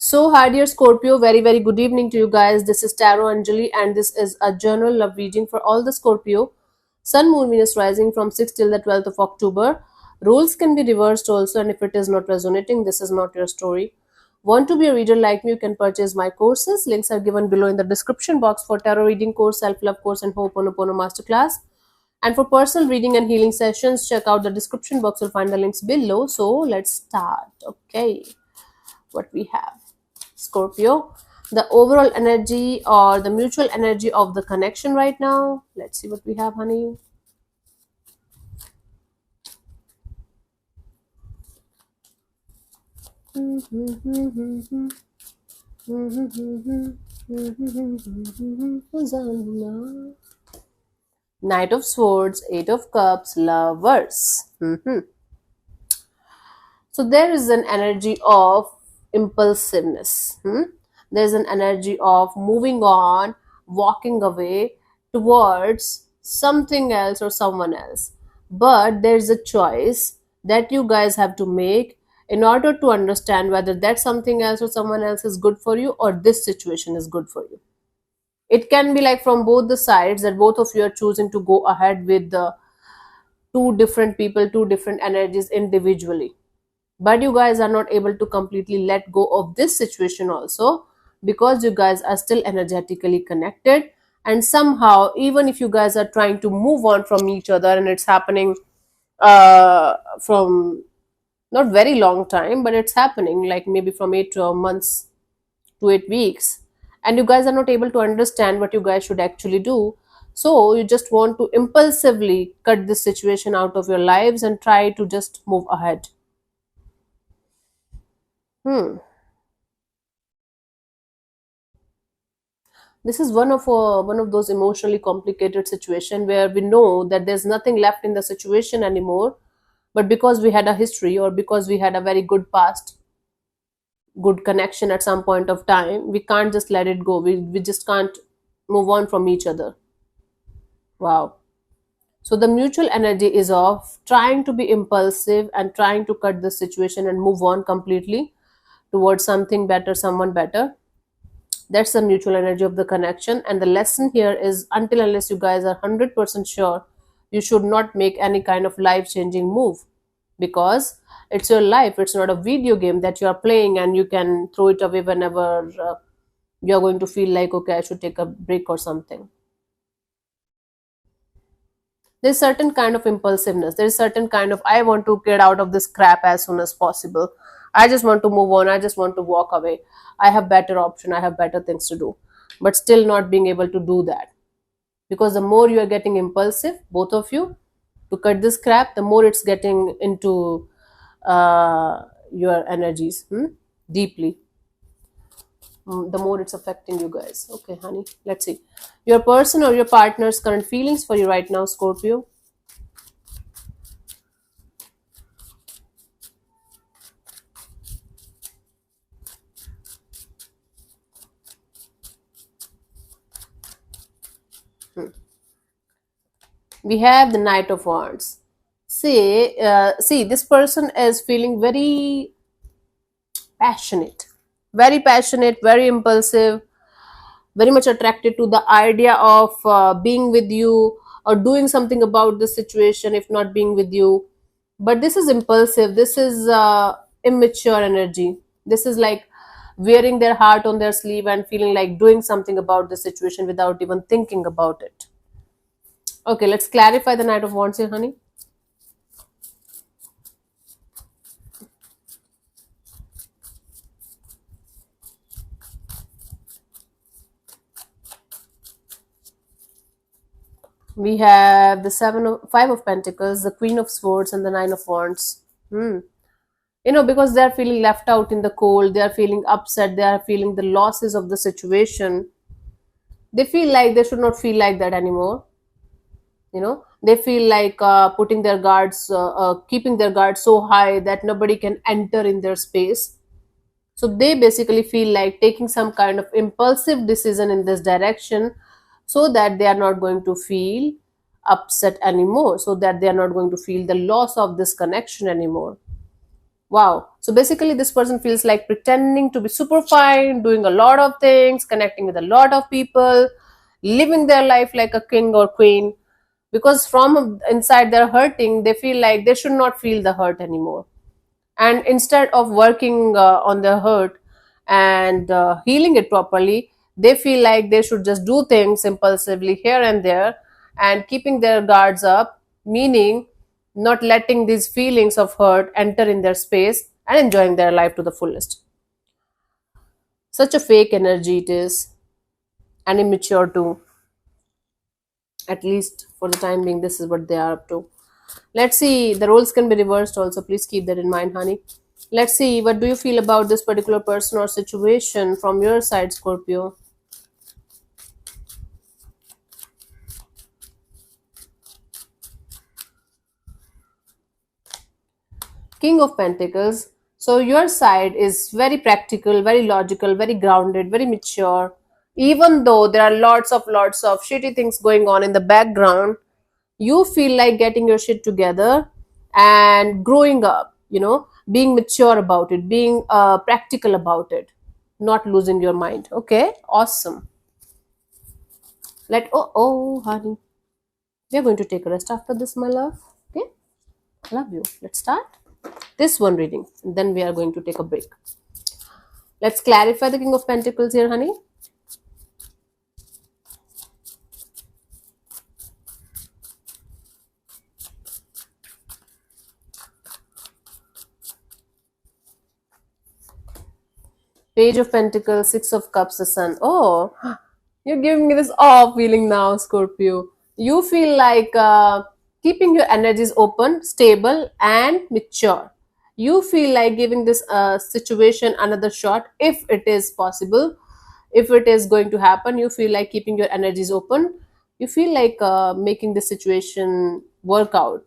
So, hi dear Scorpio, very good evening to you guys. This is Tarot Anjali, and this is a general love reading for all the Scorpio. Sun, Moon, Venus rising from 6th till the 12th of October. Roles can be reversed also, and if it is not resonating, this is not your story. Want to be a reader like me? You can purchase my courses. Links are given below in the description box for tarot reading course, self love course, and Ho'oponopono masterclass. And for personal reading and healing sessions, check out the description box. You'll find the links below. So, let's start. Okay, what we have. Scorpio, the overall energy or the mutual energy of the connection right now. Let's see what we have, honey. Knight of Swords, Eight of Cups, Lovers. So there is an energy of impulsiveness. There's an energy of moving on, walking away towards something else or someone else. But there's a choice that you guys have to make in order to understand whether that something else or someone else is good for you or this situation is good for you. It can be like from both the sides that both of you are choosing to go ahead with the two different people, two different energies individually, but you guys are not able to completely let go of this situation also, because you guys are still energetically connected. And somehow, even if you guys are trying to move on from each other, and it's happening from not very long time, but it's happening like maybe from 8 months to 8 weeks, and you guys are not able to understand what you guys should actually do. So you just want to impulsively cut this situation out of your lives and try to just move ahead. Hmm. This is one of those emotionally complicated situation where we know that there's nothing left in the situation anymore, but because we had a history or because we had a very good past, good connection at some point of time, we can't just let it go. We just can't move on from each other. Wow. So the mutual energy is of trying to be impulsive and trying to cut the situation and move on completely towards something better, someone better. That's the mutual energy of the connection. And the lesson here is, until unless you guys are 100% sure, you should not make any kind of life changing move, because it's your life. It's not a video game that you are playing and you can throw it away whenever you're going to feel like, okay, I should take a break or something. There's certain kind of impulsiveness. There's certain kind of, I want to get out of this crap as soon as possible. I just want to move on. I just want to walk away. I have better option. I have better things to do. But still not being able to do that. Because the more you are getting impulsive, both of you, to cut this crap, the more it's getting into your energies deeply. The more it's affecting you guys. Okay, honey. Let's see. Your person or your partner's current feelings for you right now, Scorpio. We have the Knight of Wands. See, this person is feeling very passionate, very impulsive, very much attracted to the idea of being with you or doing something about the situation, if not being with you. But this is impulsive. This is immature energy. This is like wearing their heart on their sleeve and feeling like doing something about the situation without even thinking about it. Okay, let's clarify the Knight of Wands here, honey. We have the Five of Pentacles, the Queen of Swords, and the Nine of Wands. Because they are feeling left out in the cold, they are feeling upset, they are feeling the losses of the situation. They feel like they should not feel like that anymore. They feel like keeping their guards so high that nobody can enter in their space. So they basically feel like taking some kind of impulsive decision in this direction, so that they are not going to feel upset anymore, so that they are not going to feel the loss of this connection anymore. Wow. So basically, this person feels like pretending to be super fine, doing a lot of things, connecting with a lot of people, living their life like a king or queen. Because from inside they're hurting, they feel like they should not feel the hurt anymore. And instead of working on their hurt and healing it properly, they feel like they should just do things impulsively here and there and keeping their guards up, meaning not letting these feelings of hurt enter in their space and enjoying their life to the fullest. Such a fake energy it is, and immature too. At least for the time being, this is what they are up to. Let's see, the roles can be reversed also. Please keep that in mind, honey. Let's see, what do you feel about this particular person or situation from your side, Scorpio? King of Pentacles. So your side is very practical, very logical, very grounded, very mature. Even though there are lots of shitty things going on in the background, you feel like getting your shit together and growing up, being mature about it, being practical about it, not losing your mind. Okay, awesome. Oh, honey, we are going to take a rest after this, my love. Okay, love you. Let's start this one reading, and then we are going to take a break. Let's clarify the King of Pentacles here, honey. Page of Pentacles, Six of Cups, the Sun. Oh, you're giving me this awe feeling now, Scorpio. You feel like keeping your energies open, stable, and mature. You feel like giving this situation another shot if it is possible, if it is going to happen. You feel like keeping your energies open. You feel like making the situation work out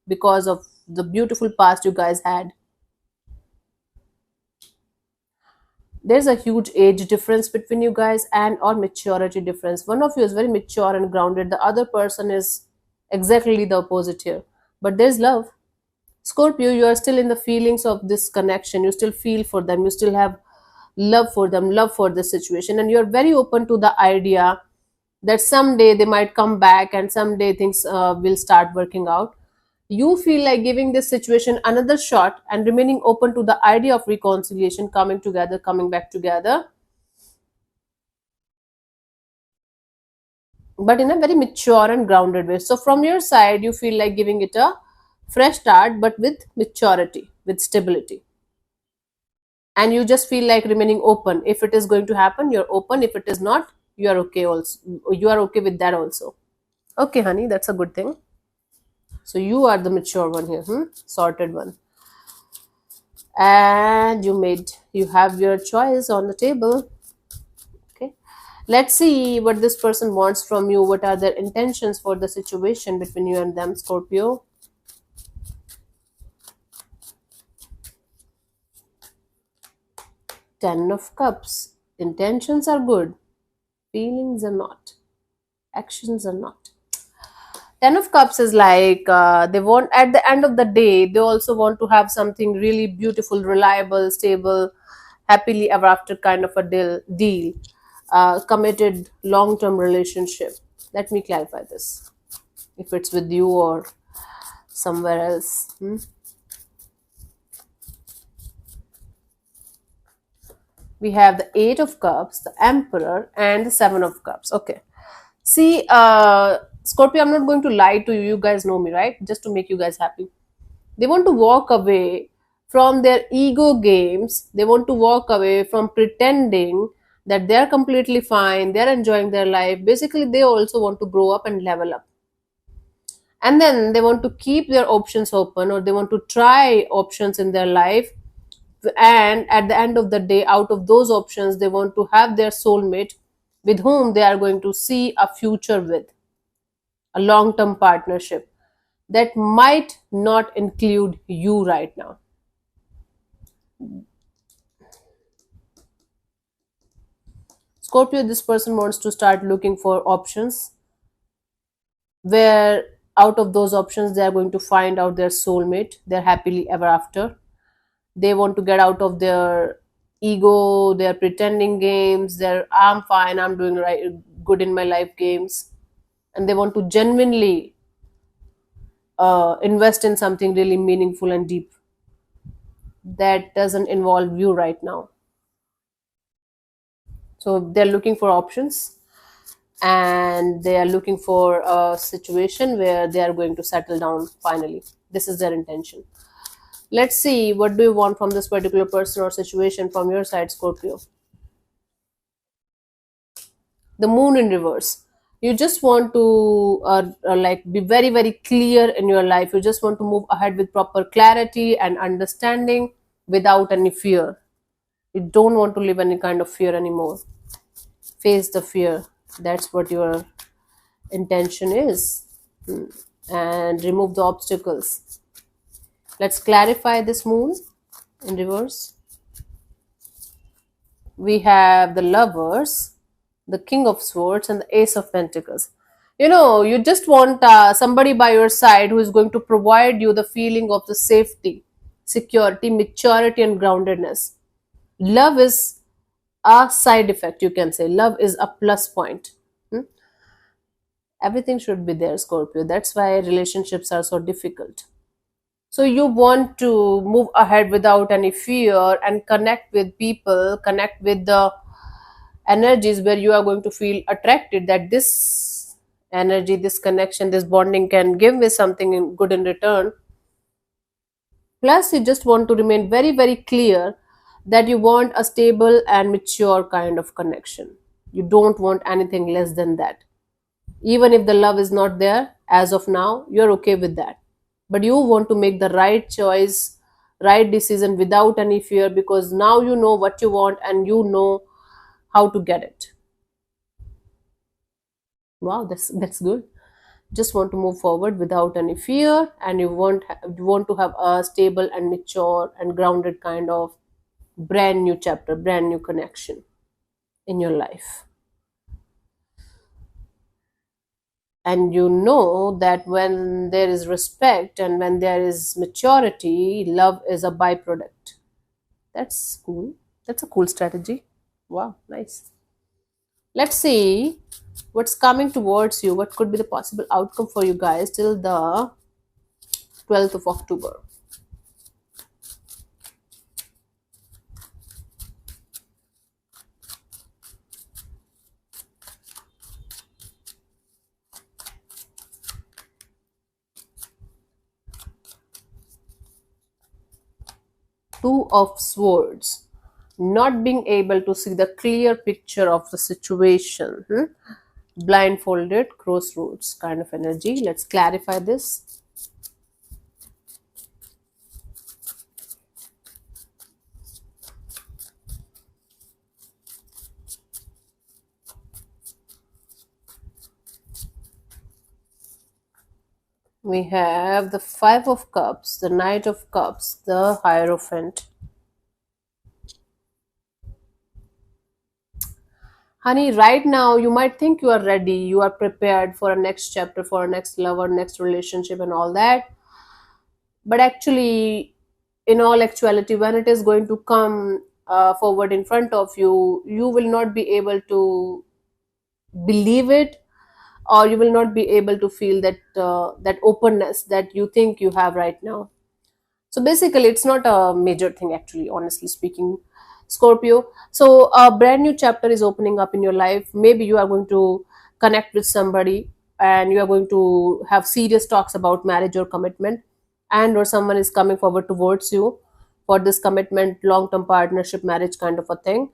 because of the beautiful past you guys had. There's a huge age difference between you guys and or maturity difference. One of you is very mature and grounded, the other person is exactly the opposite here. But there's love. Scorpio, you are still in the feelings of this connection. You still feel for them, you still have love for them, love for this situation, and you're very open to the idea that someday they might come back and someday things will start working out. You feel like giving this situation another shot and remaining open to the idea of reconciliation, coming together, coming back together, but in a very mature and grounded way. So, from your side, you feel like giving it a fresh start, but with maturity, with stability. And you just feel like remaining open. If it is going to happen, you're open. If it is not, you are okay also. You are okay with that also. Okay, honey, that's a good thing. So you are the mature one here, sorted one. And you have your choice on the table. Okay, let's see what this person wants from you. What are their intentions for the situation between you and them, Scorpio? Ten of Cups. Intentions are good, feelings are not, actions are not. Ten of Cups is like they want, at the end of the day, they also want to have something really beautiful, reliable, stable, happily ever after kind of a deal, committed long term relationship. Let me clarify this, if it's with you or somewhere else. We have the Eight of Cups, the Emperor, and the Seven of Cups. Okay. See, Scorpio, I'm not going to lie to you. You guys know me, right? Just to make you guys happy. They want to walk away from their ego games. They want to walk away from pretending that they're completely fine, they're enjoying their life. Basically, they also want to grow up and level up. And then they want to keep their options open, or they want to try options in their life. And at the end of the day, out of those options, they want to have their soulmate with whom they are going to see a future with, a long term partnership that might not include you right now. Scorpio, this person wants to start looking for options where out of those options they are going to find out their soulmate, their happily ever after. They want to get out of their ego, their pretending games, their I'm fine, I'm doing right, good in my life games, and they want to genuinely invest in something really meaningful and deep that doesn't involve you right now. So they're looking for options, and they are looking for a situation where they are going to settle down finally. This is their intention. Let's see, what do you want from this particular person or situation from your side, Scorpio? The moon in reverse. You just want to like be very very clear in your life. You just want to move ahead with proper clarity and understanding without any fear. You don't want to live any kind of fear anymore. Face the fear. That's what your intention is. And remove the obstacles. Let's clarify this moon in reverse. We have the lovers, the king of swords, and the ace of pentacles. You just want somebody by your side who is going to provide you the feeling of the safety, security, maturity, and groundedness. Love is a side effect, you can say. Love is a plus point. Hmm? Everything should be there, Scorpio. That's why relationships are so difficult. So you want to move ahead without any fear and connect with people, connect with the energies where you are going to feel attracted, that this energy, this connection, this bonding can give me something good in return. Plus, you just want to remain very, very clear that you want a stable and mature kind of connection. You don't want anything less than that. Even if the love is not there as of now, you're okay with that. But you want to make the right choice, right decision without any fear, because now you know what you want and you know how to get it. Wow, that's good. Just want to move forward without any fear, and you want to have a stable and mature and grounded kind of brand new chapter, brand new connection in your life. And you know that when there is respect and when there is maturity, love is a byproduct. That's cool. That's a cool strategy. Wow, nice. Let's see what's coming towards you. What could be the possible outcome for you guys till the 12th of October? Two of Swords. Not being able to see the clear picture of the situation. Blindfolded, crossroads kind of energy. Let's clarify this. We have the Five of Cups, the Knight of Cups, the Hierophant. Honey, right now you might think you are ready, you are prepared for a next chapter, for a next lover, next relationship, and all that. But actually, in all actuality, when it is going to come forward in front of you, you will not be able to believe it, or you will not be able to feel that openness that you think you have right now. So basically, it's not a major thing, actually, honestly speaking, Scorpio. So a brand new chapter is opening up in your life. Maybe you are going to connect with somebody and you are going to have serious talks about marriage or commitment, and or someone is coming forward towards you for this commitment, long term partnership, marriage kind of a thing.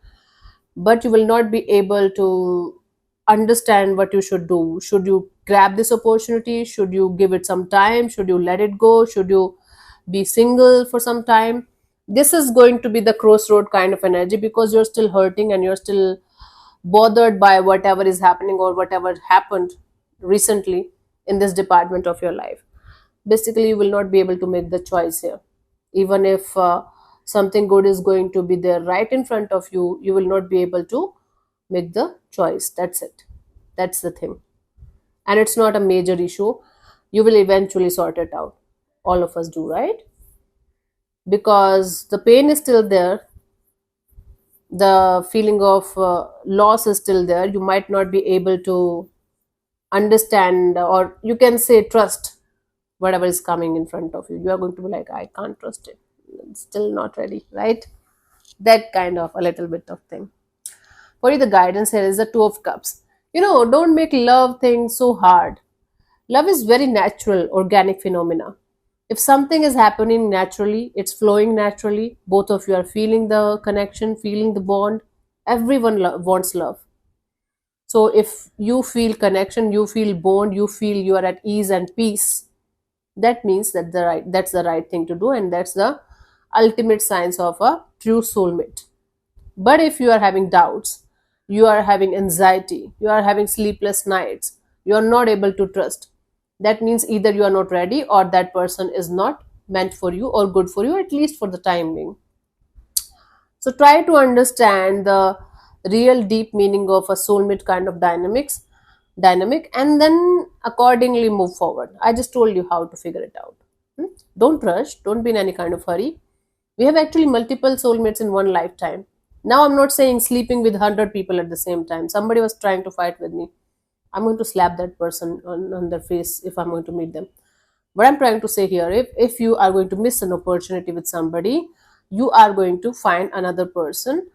But you will not be able to understand what you should do. Should you grab this opportunity? Should you give it some time? Should you let it go? Should you be single for some time? This is going to be the crossroad kind of energy, because you're still hurting and you're still bothered by whatever is happening or whatever happened recently in this department of your life. Basically, you will not be able to make the choice here. Even if something good is going to be there right in front of you, you will not be able to make the choice. That's it. That's the thing. And it's not a major issue. You will eventually sort it out. All of us do, right? because the pain is still there, the feeling of loss is still there. You might not be able to understand, or you can say trust whatever is coming in front of you. You are going to be like, I can't trust it, it's still not ready, right? That kind of a little bit of thing. For you, the guidance here is the Two of Cups. Don't make love things so hard. Love is very natural, organic phenomena. If something is happening naturally, it's flowing naturally, both of you are feeling the connection, feeling the bond. Everyone wants love. So if you feel connection, you feel bond, you feel you are at ease and peace, that means that's the right thing to do, and that's the ultimate signs of a true soulmate. But if you are having doubts, you are having anxiety, you are having sleepless nights, you are not able to trust, that means either you are not ready or that person is not meant for you or good for you, at least for the time being. So try to understand the real deep meaning of a soulmate kind of dynamic, and then accordingly move forward. I just told you how to figure it out. Hmm? Don't rush, don't be in any kind of hurry. We have actually multiple soulmates in one lifetime. Now I'm not saying sleeping with 100 people at the same time. Somebody was trying to fight with me, I'm going to slap that person on their face if I'm going to meet them. What I'm trying to say here, if you are going to miss an opportunity with somebody, you are going to find another person,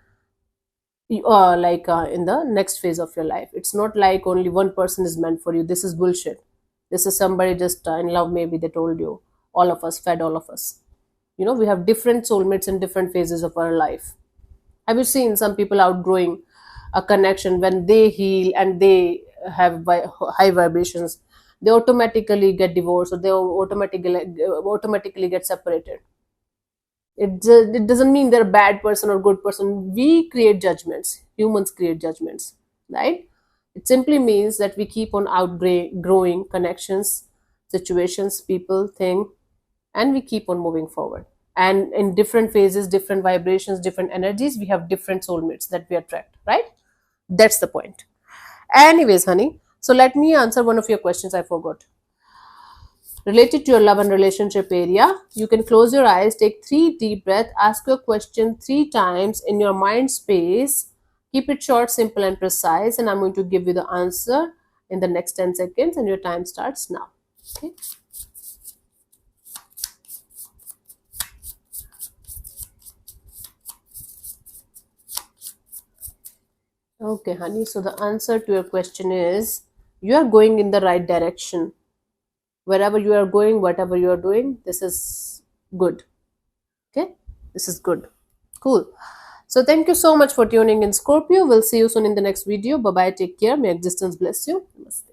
in the next phase of your life. It's not like only one person is meant for you. This is bullshit. This is somebody just in love, maybe they told you. All of us fed all of us. We have different soulmates in different phases of our life. Have you seen some people outgrowing a connection when they heal and they have high vibrations? They automatically get divorced, or they automatically get separated. It doesn't mean they're a bad person or good person. We create judgments. Humans create judgments, right? It simply means that we keep on outgrowing connections, situations, people, thing, and we keep on moving forward. And in different phases, different vibrations, different energies, we have different soulmates that we attract, right? That's the point. Anyways, honey, so let me answer one of your questions I forgot. Related to your love and relationship area, you can close your eyes, take 3 deep breaths, ask your question 3 times in your mind space. Keep it short, simple, and precise. And I'm going to give you the answer in the next 10 seconds, and your time starts now. Okay. Okay, honey. So the answer to your question is, you are going in the right direction. Wherever you are going, whatever you are doing, this is good. Okay, this is good. Cool. So thank you so much for tuning in, Scorpio. We'll see you soon in the next video. Bye bye. Take care. May existence bless you. Namaste.